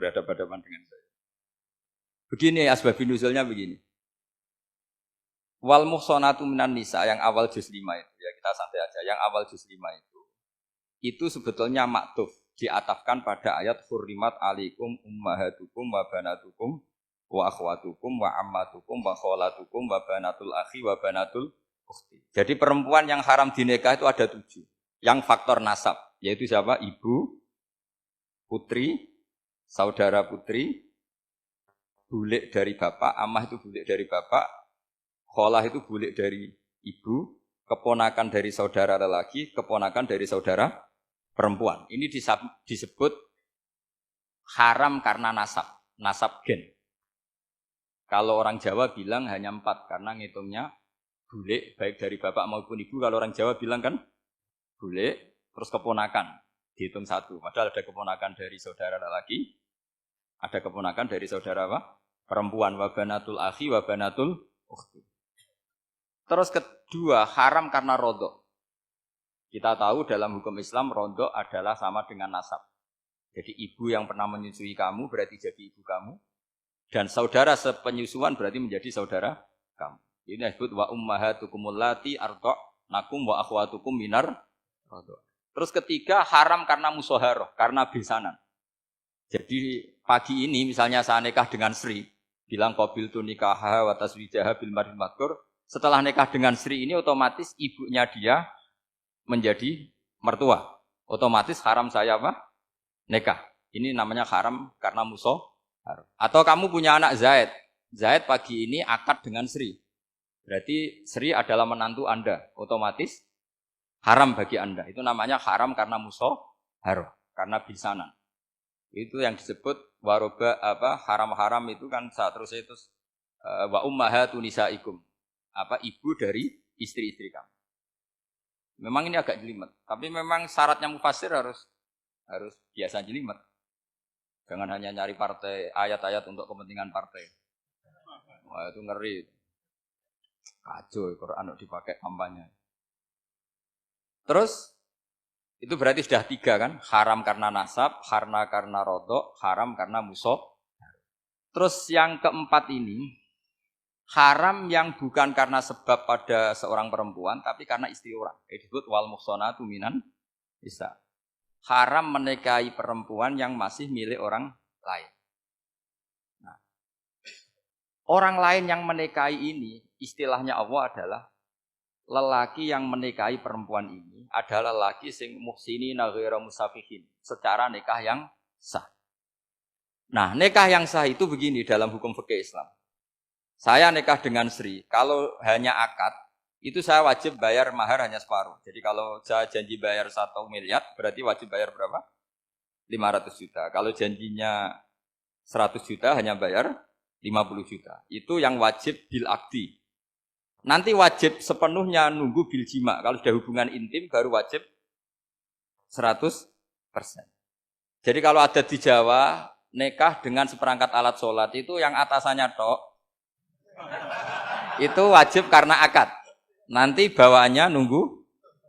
berhadapan dengan saya. Begini asbabun nuzulnya begini. Wal muhsanatu minan nisa yang awal juz 5 itu ya kita santai aja. Yang awal juz 5 itu sebetulnya maktuf diatafkan pada ayat hurrimat alaikum ummahatukum wa banatukum wa akhwatukum wa ammatukum wa kholatukum wa banatul akhi wa banatul ukhti. Jadi perempuan yang haram dinikah itu ada 7. Yang faktor nasab yaitu siapa? Ibu, putri, saudara putri, bulik dari bapak, amah itu bulik dari bapak, kholah itu bulik dari ibu, keponakan dari saudara lelaki, keponakan dari saudara perempuan. Ini disebut haram karena nasab gen. Kalau orang Jawa bilang hanya 4 karena ngitungnya bulik baik dari bapak maupun ibu. Kalau orang Jawa bilang kan bulik terus keponakan dihitung 1. Padahal ada keponakan dari saudara lelaki, ada keponakan dari saudara apa? Perempuan, wa banatul akhi wa banatul ukhti. Terus kedua, haram karena rodok. Kita tahu dalam hukum Islam rodok adalah sama dengan nasab. Jadi ibu yang pernah menyusui kamu berarti jadi ibu kamu. Dan saudara sepenyusuan berarti menjadi saudara kamu. Ini disebut wa ummahatukumul lati arda'nakum wa akhwatukum minar rodok. Terus ketiga, haram karena musoharoh, karena besanan. Jadi pagi ini misalnya saya nikah dengan Sri, bilang qabil tu nikaha wa taswijaha bil marhil madkur. Setelah nikah dengan Sri ini otomatis ibunya dia menjadi mertua. Otomatis haram saya apa? Nikah. Ini namanya haram karena musoharoh. Atau kamu punya anak Zaid. Zaid pagi ini akad dengan Sri. Berarti Sri adalah menantu Anda. Otomatis haram bagi Anda. Itu namanya haram karena musoharoh, karena bisanan. Itu yang disebut waroba haram-haram itu kan saat terus itu wa ummahatu nisaikum. Ibu dari istri-istri kamu. Memang ini agak jelimet, tapi memang syaratnya mufassir harus biasa jelimet. Jangan hanya nyari partai ayat-ayat untuk kepentingan partai. Wah, itu ngeri. Kacau Quran dipakai kampanye. Terus itu berarti sudah 3 kan? Haram karena nasab, karena rodok, haram karena musoh. Terus yang keempat ini, haram yang bukan karena sebab pada seorang perempuan, tapi karena istri orang. Itu disebut wal muhsanatu minan nisa. Haram menikahi perempuan yang masih milik orang lain. Nah, orang lain yang menikahi ini, istilahnya Allah adalah lelaki yang menikahi perempuan ini adalah lelaki sing muhsinina ghairu musafihin, secara nikah yang sah. Nah, nikah yang sah itu begini dalam hukum fikih Islam. Saya nikah dengan Sri, kalau hanya akad, itu saya wajib bayar mahar hanya separuh. Jadi kalau saya janji bayar 1 miliar, berarti wajib bayar berapa? 500 juta. Kalau janjinya 100 juta, hanya bayar 50 juta. Itu yang wajib bil akdi. Nanti wajib sepenuhnya nunggu bil jima. Kalau sudah hubungan intim baru wajib 100%. Jadi kalau ada di Jawa, nikah dengan seperangkat alat sholat itu yang atasannya tok, itu wajib karena akad. Nanti bawaannya nunggu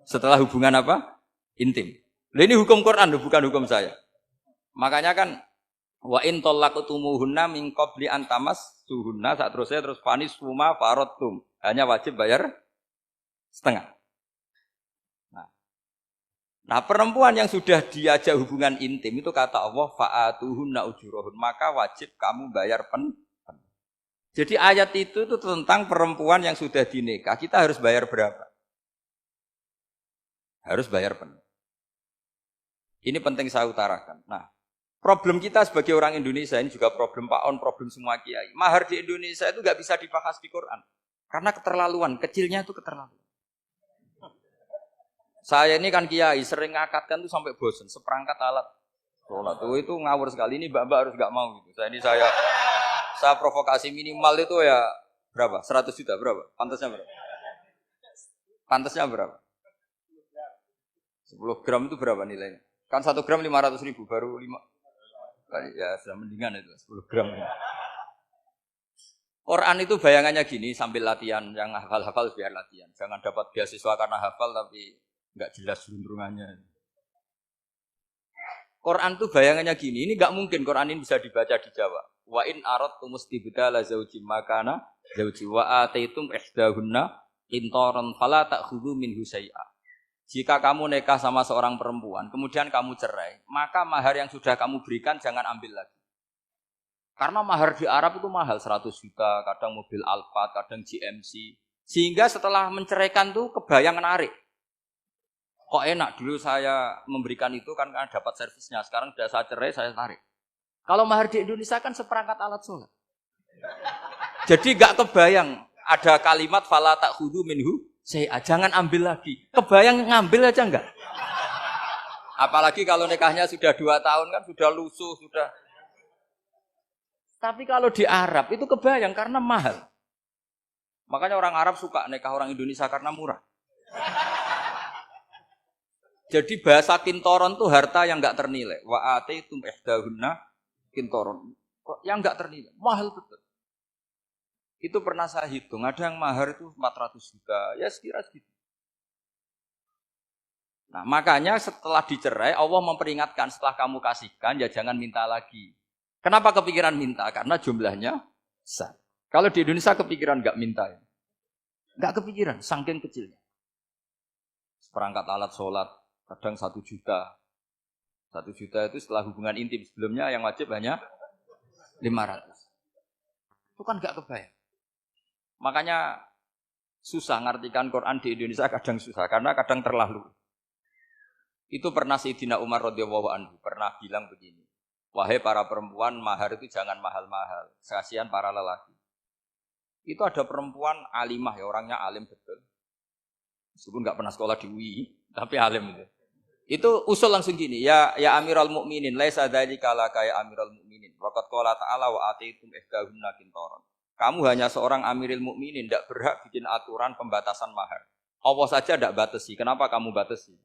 setelah hubungan apa? Intim. Ini hukum Quran, bukan hukum saya. Makanya kan wa in talaqtumuhunna min qabli an tamassuhunna, saat terus fanis suma faradtum. Hanya wajib bayar setengah. Nah, perempuan yang sudah diajak hubungan intim itu kata Allah fa'atuhunna ujurahun, maka wajib kamu bayar penuh. Jadi ayat itu tentang perempuan yang sudah dinikah, kita harus bayar berapa? Harus bayar penuh. Ini penting saya utarakan. Nah, problem kita sebagai orang Indonesia, ini juga problem Pak On, problem semua kiai. Mahar di Indonesia itu nggak bisa dibahas di Quran. Karena keterlaluan, kecilnya itu keterlaluan. Saya ini kan kiai, sering ngakatkan tuh sampai bosan, seperangkat alat sholat. Itu ngawur sekali, ini mbak-mbak harus nggak mau gitu. Saya provokasi minimal itu ya berapa? 100 juta berapa? Pantasnya berapa? Pantasnya berapa? 10 gram itu berapa nilainya? Kan 1 gram 500 ribu, baru 5. Ya sudah mendingan itu, 10 gram. Quran itu bayangannya gini, sambil latihan, yang hafal-hafal biar latihan. Jangan dapat beasiswa karena hafal tapi nggak jelas juntrungannya. Quran tuh bayangannya gini, ini nggak mungkin Quran ini bisa dibaca di Jawa. Wa in aradtum istibdala zaujim makana zauji wa ataitum ihdahunna qintaran fala ta'khudhu minhu syai'a. Jika kamu nikah sama seorang perempuan, kemudian kamu cerai, maka mahar yang sudah kamu berikan jangan ambil lagi. Karena mahar di Arab itu mahal, 100 juta, kadang mobil Alphard, kadang GMC. Sehingga setelah menceraikan tuh kebayang menarik. Kok enak dulu saya memberikan itu kan karena dapat servisnya. Sekarang sudah saya cerai, saya tarik. Kalau mahar di Indonesia kan seperangkat alat sholat. Jadi gak kebayang ada kalimat fala ta'khudhu minhu syai'a, jangan ambil lagi. Kebayang ngambil aja enggak? Apalagi kalau nikahnya sudah 2 tahun kan sudah lusuh, sudah. Tapi kalau di Arab itu kebayang karena mahal. Makanya orang Arab suka nikah orang Indonesia karena murah. Jadi bahasa kintoron itu harta yang enggak ternilai. Wa ataitum ihdahunna kintoron. Yang enggak ternilai, mahal betul. Itu pernah saya hitung, ada yang mahar itu 400 juta, ya sekira segitu. Nah, makanya setelah dicerai, Allah memperingatkan setelah kamu kasihkan, ya jangan minta lagi. Kenapa kepikiran minta? Karena jumlahnya besar. Kalau di Indonesia kepikiran enggak minta ya? Enggak kepikiran, saking kecilnya. Seperangkat alat sholat, kadang 1 juta. 1 juta itu setelah hubungan intim. Sebelumnya yang wajib hanya 500. Itu kan enggak kebayang. Makanya susah ngartikan Quran di Indonesia, kadang susah. Karena kadang terlalu. Itu pernah Sayyidina Umar radhiyallahu anhu pernah bilang begini. Wahai para perempuan, mahar itu jangan mahal-mahal. Kasihan para lelaki. Itu ada perempuan alimah ya, orangnya alim betul. Meskipun enggak pernah sekolah di UI, tapi alim itu. Itu usul langsung gini, ya Amirul Mukminin, laisa dzalika laka ya Amirul Mukminin. Waqad qala ta'ala wa ataitum ihdahunna qintaran. Kamu hanya seorang Amirul Mukminin, tidak berhak bikin aturan pembatasan mahar. Allah saja tidak batasi. Kenapa kamu batasi?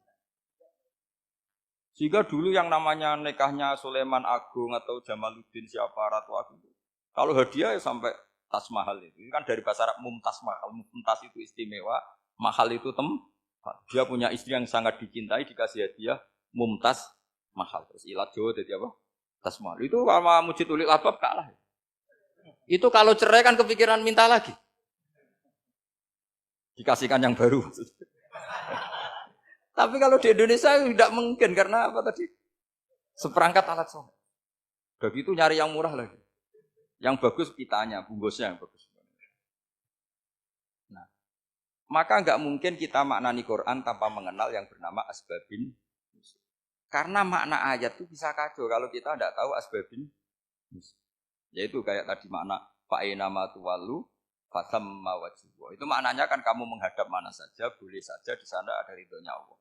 Sehingga dulu yang namanya nikahnya Sulaiman Agung atau Jamaluddin siapa Ratu Agung, kalau hadiah ya sampai tas mahal itu. Ini kan dari bahasa Arab mumtaz mahal. Mumtaz itu istimewa, mahal itu dia punya istri yang sangat dicintai, dikasih hadiah mumtaz mahal. Terus ilat Jawa jadi apa? Tas mahal. Itu sama Mujid Ulil Albab kalah. Itu kalau cerai kan kepikiran minta lagi. Dikasihkan yang baru. Tapi kalau di Indonesia tidak mungkin karena apa tadi? Seperangkat alat sholat. Begitu nyari yang murah lagi. Yang bagus pitanya, bungkusnya yang bagus. Nah, maka enggak mungkin kita maknani Quran tanpa mengenal yang bernama asbabin. Karena makna ayat itu bisa kacau kalau kita tidak tahu asbabin. Yaitu kayak tadi makna fa'ina ma tuwallu fasamma wajhu. Itu maknanya kan kamu menghadap mana saja, boleh saja di sana ada ridhonya Allah.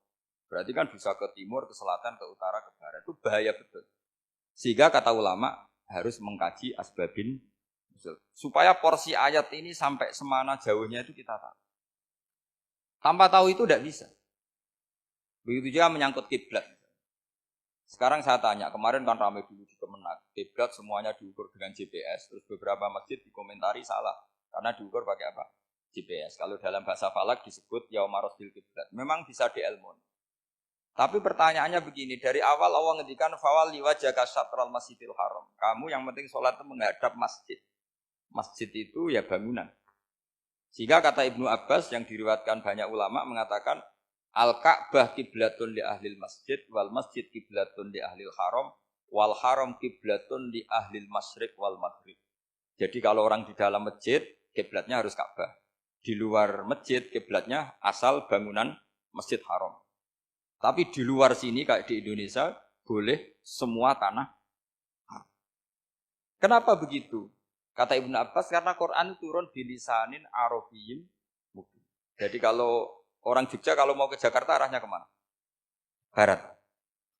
Berarti kan bisa ke timur, ke selatan, ke utara, ke barat. Itu bahaya betul. Sehingga kata ulama harus mengkaji asbabin supaya porsi ayat ini sampai semana jauhnya itu kita tahu. Tanpa tahu itu tidak bisa. Begitu juga menyangkut kiblat. Sekarang saya tanya, kemarin kan ramai dulu di Kemenak, kiblat semuanya diukur dengan GPS, terus beberapa masjid dikomentari salah karena diukur pakai apa? GPS. Kalau dalam bahasa falak disebut yaumarosdil kiblat. Memang bisa diilmun. Tapi pertanyaannya begini, dari awal Allah ngendikan fawalli wajhaka syatral masjidil haram. Kamu yang penting sholat itu menghadap masjid. Masjid itu ya bangunan. Sehingga kata Ibnu Abbas yang diriwayatkan banyak ulama mengatakan Al-Ka'bah kiblatun li ahlil masjid wal masjid kiblatun li ahlil haram wal haram kiblatun li ahlil masyriq wal maghrib. Jadi kalau orang di dalam masjid kiblatnya harus Ka'bah. Di luar masjid kiblatnya asal bangunan Masjid Haram. Tapi di luar sini kayak di Indonesia boleh semua tanah. Kenapa begitu? Kata Ibnu Abbas karena Quran turun di lisanin Arabiyyin mubin. Jadi kalau orang Jogja kalau mau ke Jakarta arahnya kemana? Barat.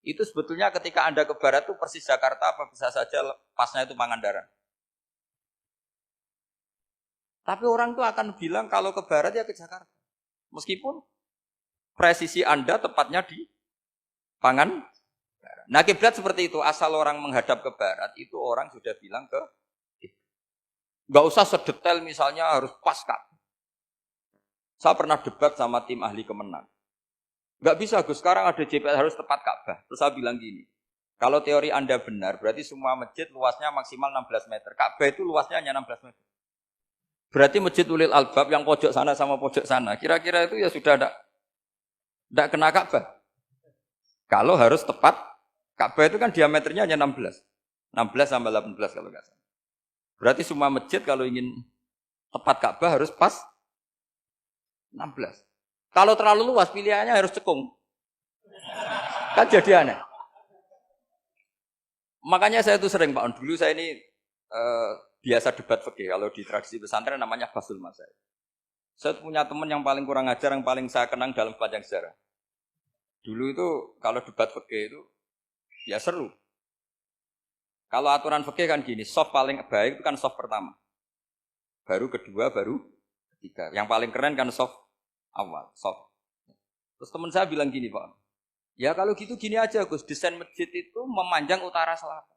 Itu sebetulnya ketika Anda ke barat itu persis Jakarta apa bisa saja pasnya itu Pangandaran. Tapi orang itu akan bilang kalau ke barat ya ke Jakarta. Meskipun presisi Anda tepatnya di Pangandaran. Nah kiblat seperti itu, asal orang menghadap ke barat itu orang sudah bilang ke kiblat. Enggak usah sedetail misalnya harus pas Ka'bah. Saya pernah debat sama tim ahli Kemenak. Enggak bisa Gus, sekarang ada GPS harus tepat Ka'bah. Terus saya bilang gini, Kalau teori Anda benar, berarti semua masjid luasnya maksimal 16 meter. Ka'bah itu luasnya hanya 16 meter. Berarti Masjid Ulil Albab yang pojok sana sama pojok sana, kira-kira itu ya sudah tidak kena Ka'bah. Kalau harus tepat, Ka'bah itu kan diameternya hanya 16. 16 sampai 18 kalau nggak salah. Berarti semua masjid kalau ingin tepat Ka'bah harus pas 16. Kalau terlalu luas pilihannya harus cekung. Kan jadi aneh. Makanya saya itu sering Pak, dulu saya ini biasa debat fikih. Kalau di tradisi pesantren namanya Basul Masail. Saya punya teman yang paling kurang ajar, yang paling saya kenang dalam sepanjang sejarah. Dulu itu kalau debat fikih itu ya seru. Kalau aturan fikih kan gini, soft paling baik itu kan soft pertama. Baru kedua, baru ketiga. Yang paling keren kan soft awal, soft. Terus teman saya bilang gini Pak, ya kalau gitu gini aja Gus, desain masjid itu memanjang utara selatan.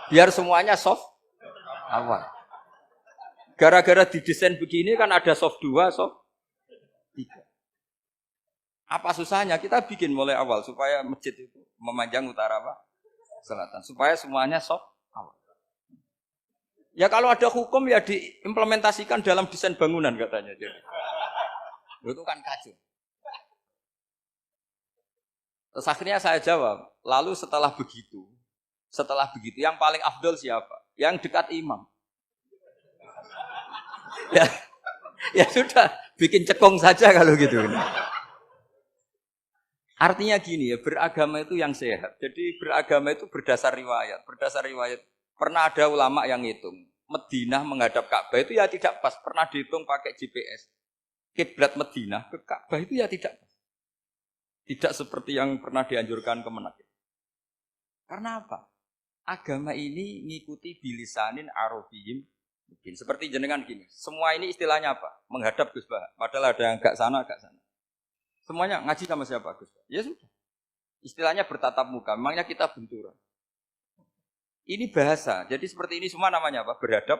Biar semuanya soft awal. Gara-gara didesain begini kan ada soft 2, soft 3. Apa susahnya? Kita bikin mulai awal supaya masjid itu memanjang utara apa? Selatan. Supaya semuanya soft awal. Ya kalau ada hukum ya diimplementasikan dalam desain bangunan katanya. Jadi. Itu kan kacau. Terus akhirnya saya jawab, lalu setelah begitu yang paling afdol siapa? Yang dekat imam. Ya sudah, bikin cekong saja kalau gitu. Artinya gini ya, beragama itu yang sehat. Jadi beragama itu berdasar riwayat. Berdasar riwayat, pernah ada ulama yang hitung. Madinah menghadap Ka'bah itu ya tidak pas. Pernah dihitung pakai GPS. Kiblat Madinah ke Ka'bah itu ya tidak pas. Tidak seperti yang pernah dianjurkan Kemenak. Karena apa? Agama ini ngikuti bilisanin arabiyyin. Seperti jenengan gini. Semua ini istilahnya apa? Menghadap Gus Bah. Padahal ada yang agak sana, agak sana. Semuanya ngaji sama siapa Gus Bah? Ya sudah. Istilahnya bertatap muka. Memangnya kita benturan. Ini bahasa. Jadi seperti ini semua namanya apa? Berhadap.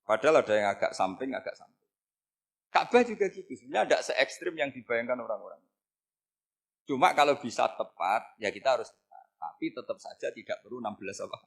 Padahal ada yang agak samping, agak samping. Ka'bah juga gitu. Sebenarnya tidak se-ekstrim yang dibayangkan orang-orang. Cuma kalau bisa tepat, ya kita harus tepat. Tapi tetap saja tidak perlu 16 apa.